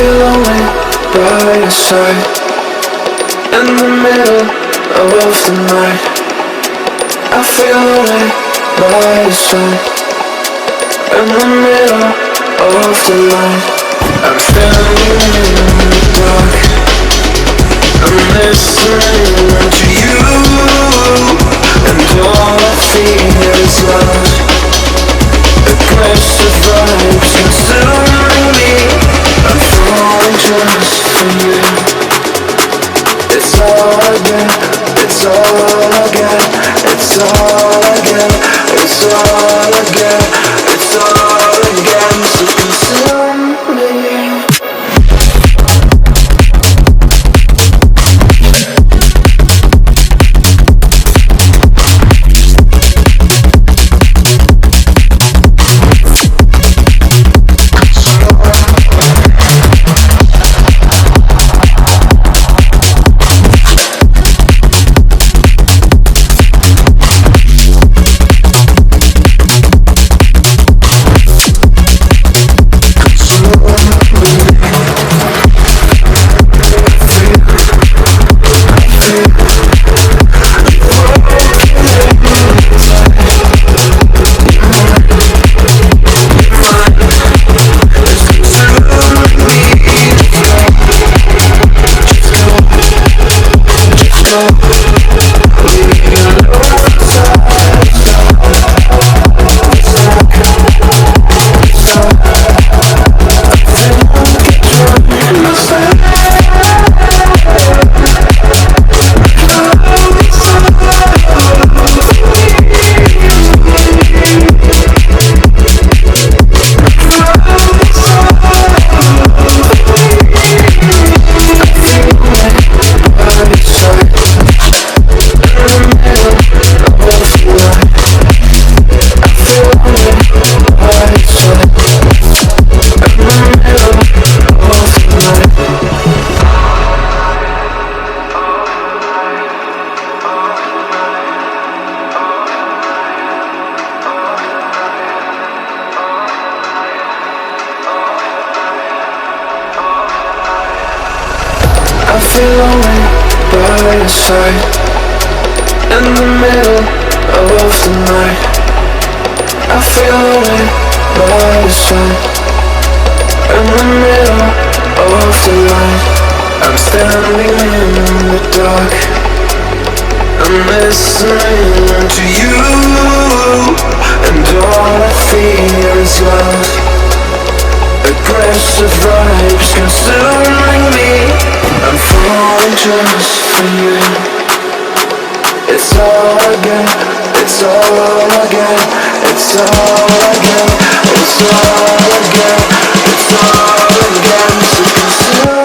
feel away by your side, in the middle of the night. I feel away by your side, in the middle of the night. I'm standing in the dark, I'm listening to you, and all I feel is love. Aggressive vibes consuming me. I'm falling just for you. It's all I get, it's all I get, it's all I get, it's all I get, it's all I get. So consume me. I feel away by your side, in the middle of the night. I feel away by your side, in the middle of the light. I'm standing in the dark, I'm listening to you, and all I feel is love. Aggressive vibes consuming me. I'm falling just for you. It's all I get, it's all I get, it's all I get, it's all I get, it's all I get. So consume